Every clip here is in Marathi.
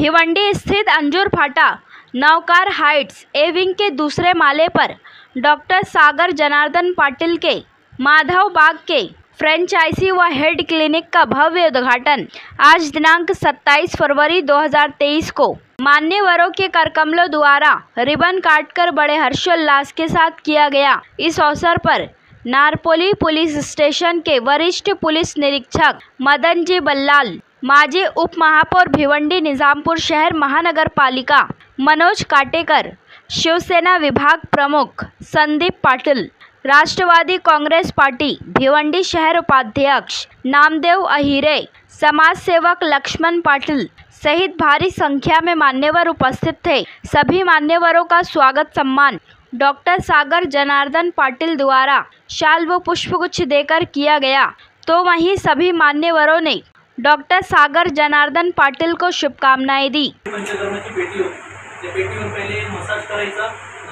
भिवंडी स्थित अंजूर फाटा नवकार हाइट्स ए विंग के दूसरे माले पर डॉक्टर सागर जनार्दन पाटिल के माधव बाग के फ्रेंचाइजी व हेड क्लिनिक का भव्य उद्घाटन आज दिनांक 27 फरवरी 2023 को मान्यवरों के करकमलों द्वारा रिबन काटकर बड़े हर्षोल्लास के साथ किया गया। इस अवसर पर नारपोली पुलिस स्टेशन के वरिष्ठ पुलिस निरीक्षक मदन जी बल्लाल, माजी उप महापौर भिवंडी निजामपुर शहर महानगर पालिका मनोज काटेकर, शिवसेना विभाग प्रमुख संदीप पाटिल, राष्ट्रवादी कांग्रेस पार्टी भिवंडी शहर उपाध्यक्ष नामदेव अहिरे, समाज सेवक लक्ष्मण पाटिल सहित भारी संख्या में मान्यवर उपस्थित थे। सभी मान्यवरों का स्वागत सम्मान डॉक्टर सागर जनार्दन पाटिल द्वारा शाल व पुष्पगुच्छ देकर किया गया। तो वहीं सभी मान्यवरों ने डॉक्टर सागर जनार्दन पाटिल को शुभकामनाएं दी। पंचकर्माची पेटी होती, त्या पेटीवर पहिले मसाज करायचा,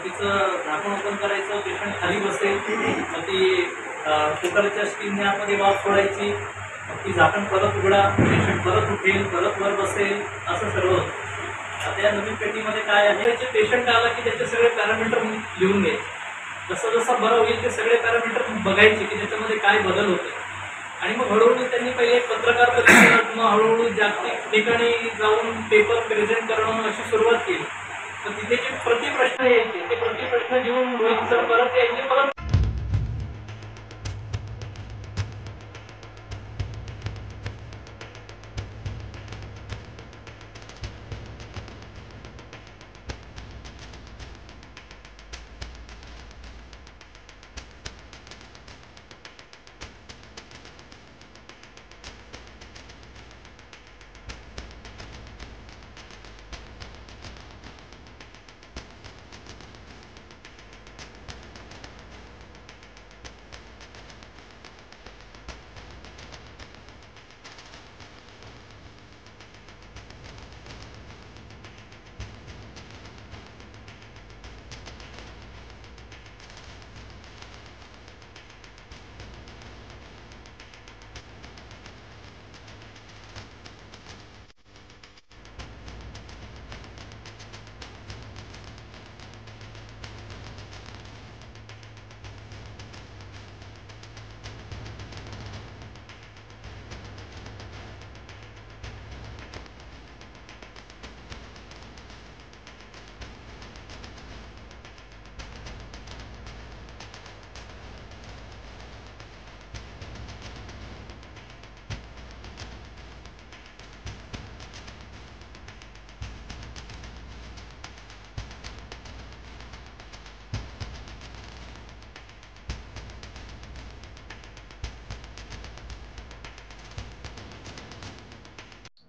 तिचं झाकण ओपन करायचं, पेशंट खाली बसेल, मग ती कुकरच्या स्टीमने आतमध्ये वाफ सोडायची, ती झाकण परत उघडा, पेशंट परत उठेल, परत वर बसेल, असं सर्व होतं। आता या नवीन पेटीमध्ये काय आहे, त्याचे पेशंट आला की त्याचे सगळे पॅरामीटर लिहून घ्यायचे, जसं जसं बरं होईल ते सगळे पॅरामीटर बघायचे की त्याच्यामध्ये काय बदल होते, आणि मग हळूहळू त्यांनी पहिले पत्रकार परिषद, मग हळूहळू जागतिक ठिकाणी जाऊन पेपर प्रेझेंट करणं अशी सुरुवात केली। तर तिथे जे प्रतिप्रश्न यायचे ते प्रतिप्रश्न घेऊन रोहित सर परत यायचे, परत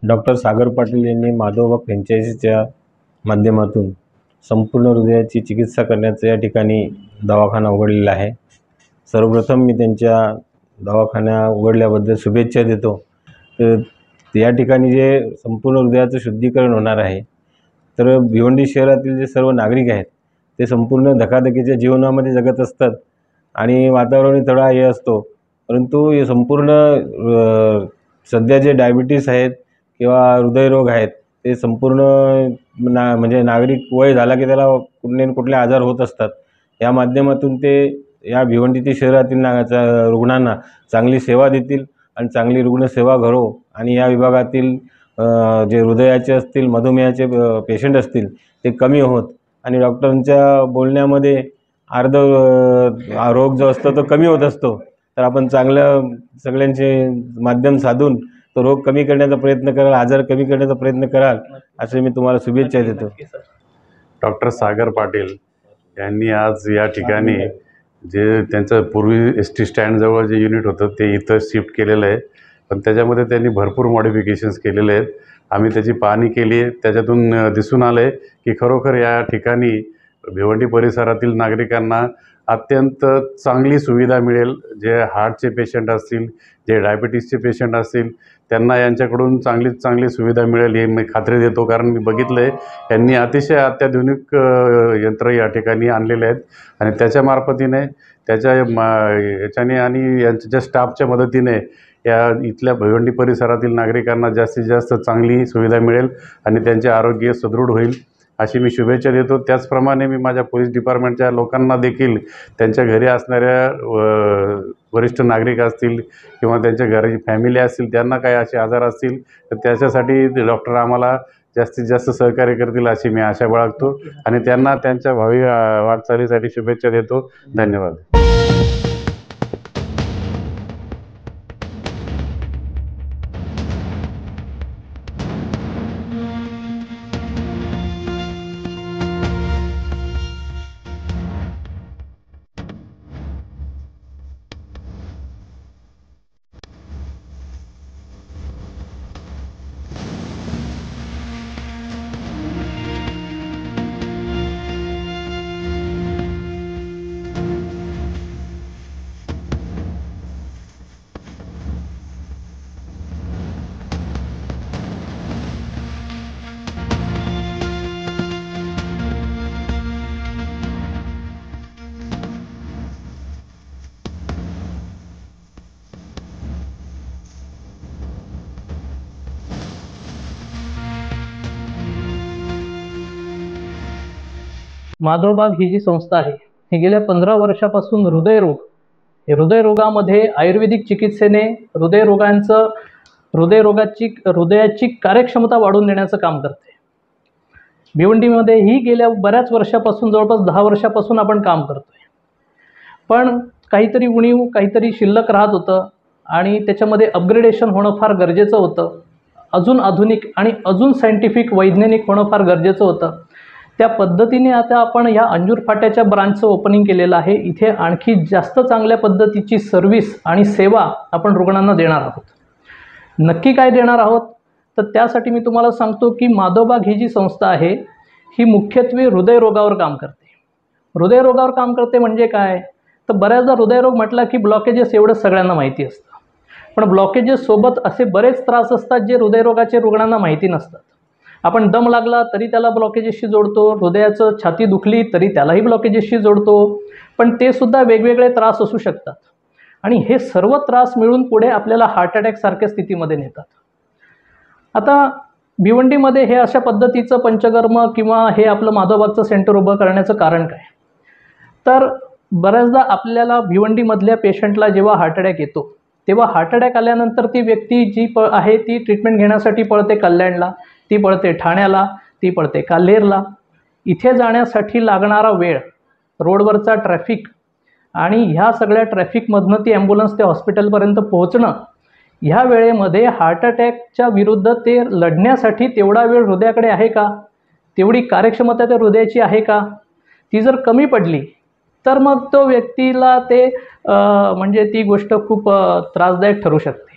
डॉक्टर सागर पाटील यांनी माधवबाग फ्रँचायझीच्या माध्यमातून संपूर्ण हृदयाची चिकित्सा करण्याचा या ठिकाणी दवाखाना उघडलेला आहे। सर्वप्रथम मी त्यांच्या दवाखाना उघडल्याबद्दल शुभेच्छा देतो। तर या ठिकाणी जे संपूर्ण हृदयाचं शुद्धीकरण होणार आहे, तर भिवंडी शहरातील जे सर्व नागरिक आहेत ते संपूर्ण धकाधकीच्या जीवनामध्ये जगत असतात आणि वातावरण थोडा हे असतो, परंतु हे संपूर्ण सध्या जे डायबिटीस आहेत किंवा हृदयरोग आहेत ते संपूर्ण म्हणजे नागरिक वय झाला की त्याला कुठले कुठले आजार होत असतात। या माध्यमातून ते या भिवंडी शहरातील रुग्णांना चांगली सेवा देतील आणि चांगली रुग्णसेवा घडो आणि या विभागातील जे हृदयाचे असतील, मधुमेहाचे पेशंट असतील ते कमी होत आणि डॉक्टरांच्या बोलण्यामध्ये अर्ध रोग जो असतो तो कमी होत असतो। तर आपण चांगलं सगळ्यांचे माध्यम साधून तो रोग कमी करण्याचा प्रयत्न कराल, आजार कमी करण्याचा प्रयत्न कराल, असे मी तुम्हाला शुभेच्छा देतो। डॉक्टर सागर पाटील यांनी आज या ठिकाणी जे त्यांचं पूर्वी ST स्टँडजवळ जे युनिट होतं ते इथं शिफ्ट केलेलं आहे, पण त्याच्यामध्ये त्यांनी भरपूर मॉडिफिकेशन्स केलेले आहेत। आम्ही त्याची पाहणी केली आहे, त्याच्यातून दिसून आलं आहे की खरोखर या ठिकाणी भिवंडी परिसरातील नागरिकांना अत्यंत चांगली सुविधा मिळेल। जे हार्टचे पेशंट असतील, जे डायबिटीसचे पेशंट असतील, त्यांना यांच्याकडून चांगली सुविधा मिळेल हे मी खात्री देतो, कारण मी बघितलं आहे यांनी अतिशय अत्याधुनिक यंत्र या ठिकाणी आणलेले आहेत आणि त्याच्या मार्फतीने त्याच्या याच्याने आणि यांच्या स्टाफच्या मदतीने या इथल्या भिवंडी परिसरातील नागरिकांना जास्तीत जास्त चांगली सुविधा मिळेल आणि त्यांचे आरोग्य सुदृढ होईल अशी मी शुभेच्छा देतो। त्याचप्रमाणे मी माझ्या पोलीस डिपार्टमेंटच्या लोकांना देखील त्यांच्या घरी असणाऱ्या वरिष्ठ नागरिक असतील किंवा त्यांच्या घराची फॅमिली असतील, त्यांना काही असे आजार असतील तर त्याच्यासाठी डॉक्टर आम्हाला जास्तीत जास्त सहकार्य करतील अशी मी आशा बाळगतो आणि त्यांना त्यांच्या भावी वाटचालीसाठी शुभेच्छा देतो। धन्यवाद। माधवबाग ही जी संस्था आहे ही गेल्या 15 वर्षापासून हृदयरोगामध्ये आयुर्वेदिक चिकित्सेने हृदयाची कार्यक्षमता वाढवून देण्याचं काम करते। भिवंडीमध्ये ही गेल्या बऱ्याच वर्षापासून जवळपास 10 वर्षापासून आपण काम करतोय, पण काहीतरी उणीव काहीतरी शिल्लक राहत होतं आणि त्याच्यामध्ये अपग्रेडेशन होणं फार गरजेचं होतं। अजून आधुनिक आणि अजून सायंटिफिक वैज्ञानिक होणं फार गरजेचं होतं। त्या पद्धतीने आता आपण ह्या अंजूर फाट्याच्या ब्रांचचं ओपनिंग केलेलं आहे। इथे आणखी जास्त चांगल्या पद्धतीची सर्व्हिस आणि सेवा आपण रुग्णांना देणार आहोत। नक्की काय देणार आहोत तर त्यासाठी मी तुम्हाला सांगतो की माधवबाग ही जी संस्था आहे ही मुख्यत्वे हृदयरोगावर काम करते। हृदयरोगावर काम करते म्हणजे काय तर बऱ्याचदा हृदयरोग म्हटला की ब्लॉकेजेस एवढं सगळ्यांना माहिती असतं, पण ब्लॉकेजेस सोबत असे बरेच त्रास असतात जे हृदयरोगाचे रुग्णांना माहिती नसतात। आपण दम लागला तरी त्याला ब्लॉकेजेसशी जोडतो, हृदयाचं छाती दुखली तरी त्यालाही ब्लॉकेजेसशी जोडतो, पण ते सुद्धा वेगवेगळे त्रास असू शकतात आणि हे सर्व त्रास मिळून पुढे आपल्याला हार्ट अटॅक सारख्या स्थितीमध्ये नेतात। आता भिवंडीमध्ये हे अशा पद्धतीचं पंचकर्म किंवा हे आपलं माधवबागचं सेंटर उभं करण्याचं कारण काय तर बऱ्याचदा आपल्याला भिवंडीमधल्या पेशंटला जेव्हा हार्ट अटॅक येतो तेव्हा हार्ट अटॅक आल्यानंतर ती व्यक्ती जी आहे ती ट्रीटमेंट घेण्यासाठी पळते कल्याणला, ती पळते ठाण्याला, ती पळते काल्हेरला। इथे जाण्यासाठी लागणारा वेळ, रोडवरचा ट्रॅफिक आणि ह्या सगळ्या ट्रॅफिकमधनं ती ॲम्ब्युलन्स त्या हॉस्पिटलपर्यंत पोहोचणं, ह्या वेळेमध्ये हार्ट अटॅकच्या विरुद्ध ते लढण्यासाठी तेवढा वेळ हृदयाकडे आहे का, तेवढी कार्यक्षमता त्या हृदयाची आहे का, ती जर कमी पडली तर मग तो व्यक्तीला ते म्हणजे ती गोष्ट खूप त्रासदायक ठरू शकते।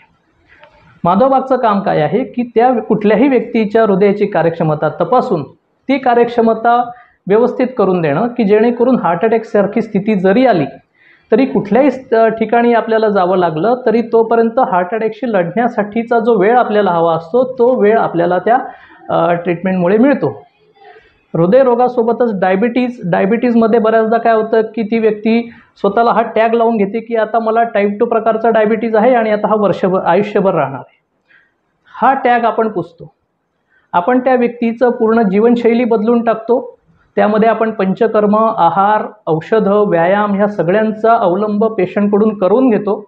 माधवबागचं काम काय आहे की त्या कुठल्याही व्यक्तीच्या हृदयाची कार्यक्षमता तपासून ती कार्यक्षमता व्यवस्थित करून देणं की जेणेकरून हार्ट अटॅकसारखी स्थिती जरी आली तरी कुठल्याही ठिकाणी आपल्याला जावं लागलं तरी तोपर्यंत हार्ट अटॅकशी लढण्यासाठीचा जो वेळ आपल्याला हवा असतो तो वेळ आपल्याला त्या ट्रीटमेंटमुळे मिळतो। हृदयरोगासोबतच डायबिटीजमध्ये बऱ्याचदा काय होतं की ती व्यक्ती स्वतःला हा टॅग लावून घेते की आता मला टाईप 2 प्रकारचा डायबिटीज आहे आणि आता हा आयुष्यभर राहणार आहे। हा टॅग आपण पुसतो, आपण त्या व्यक्तीचं पूर्ण जीवनशैली बदलून टाकतो। त्यामध्ये आपण पंचकर्म, आहार, औषधं, व्यायाम ह्या सगळ्यांचा अवलंब पेशंटकडून करून घेतो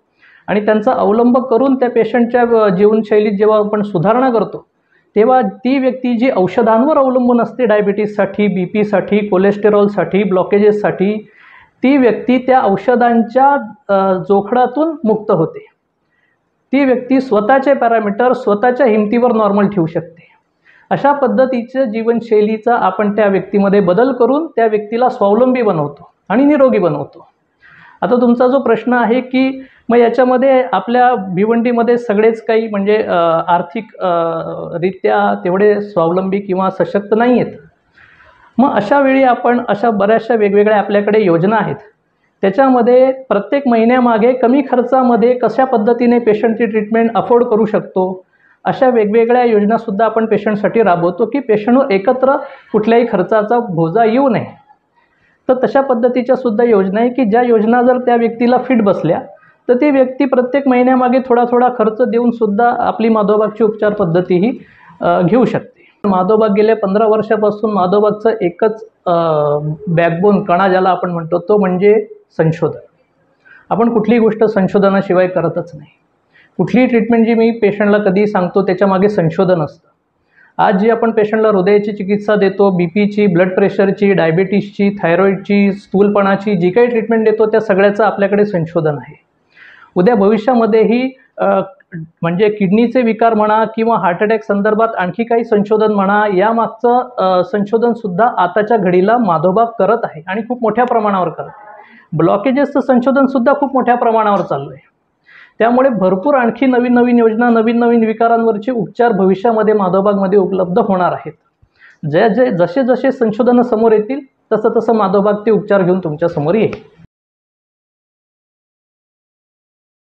आणि त्यांचा अवलंब करून त्या पेशंटच्या जीवनशैलीत जेव्हा आपण सुधारणा करतो तेव्हा ती व्यक्ती जी औषधांवर अवलंबून असते डायबिटीजसाठी, बीपीसाठी, कोलेस्टेरॉलसाठी, ब्लॉकेजेससाठी, ती व्यक्ती त्या औषधांच्या जोखडातून मुक्त होते। ती व्यक्ती स्वतःचे पॅरामीटर स्वतःच्या हिमतीवर नॉर्मल ठेवू शकते। अशा पद्धतीचं जीवनशैलीचा आपण त्या व्यक्तीमध्ये बदल करून त्या व्यक्तीला स्वावलंबी बनवतो आणि निरोगी बनवतो। आता तुमचा जो प्रश्न आहे की मग याच्यामध्ये आपल्या भिवंडीमध्ये सगळेच काही म्हणजे आर्थिक रित्या तेवढे स्वावलंबी किंवा सशक्त नाही आहेत, मग अशा वेळी आपण अशा बऱ्याचशा वेगवेगळ्या आपल्याकडे योजना आहेत, त्याच्यामध्ये प्रत्येक महिन्यामागे कमी खर्चामध्ये कशा पद्धतीने पेशंटची ट्रीटमेंट अफोर्ड करू शकतो अशा वेगवेगळ्या योजनासुद्धा आपण पेशंटसाठी राबवतो की पेशंटवर एकत्र कुठल्याही खर्चाचा बोजा येऊ नये। तर तशा पद्धतीच्या सुद्धा योजना आहे की ज्या योजना जर त्या व्यक्तीला फिट बसल्या तर ती व्यक्ती प्रत्येक महिन्यामागे थोडा थोडा खर्च देऊन सुद्धा आपली माधवबागची उपचार पद्धतीही घेऊ शकते. माधवबाग गेल्या 15 वर्षापासून माधवबागचं एकच बॅकबोन कणा ज्याला आपण म्हणतो तो म्हणजे संशोधन. आपण कुठलीही गोष्ट संशोधनाशिवाय करतच नाही. कुठलीही ट्रीटमेंट जी मी पेशंटला कधी सांगतो त्याच्यामागे संशोधन असतं. आज जी आपण पेशंटला हृदयाची चिकित्सा देतो, बीपीची, ब्लड प्रेशरची, डायबिटीसची, थायरॉईडची, स्थूलपणाची जी काही ट्रीटमेंट देतो त्या सगळ्याचं आपल्याकडे संशोधन आहे. उद्या भविष्यामध्येही म्हणजे किडनीचे विकार म्हणा किंवा हार्ट अटॅक संदर्भात आणखी काही संशोधन म्हणा, यामागचं संशोधनसुद्धा आताच्या घडीला माधवबाग करत आहे आणि खूप मोठ्या प्रमाणावर करत आहे. ब्लॉकेजेसचं संशोधनसुद्धा खूप मोठ्या प्रमाणावर चालू आहे. त्यामुळे भरपूर आणखी नवीन नवीन योजना, नवीन नवीन विकारांवरचे उपचार भविष्यामध्ये माधवबागमध्ये उपलब्ध होणार आहेत. जसे जसे संशोधनं समोर येतील तसं तसं माधवबाग ते उपचार घेऊन तुमच्या समोर येईल.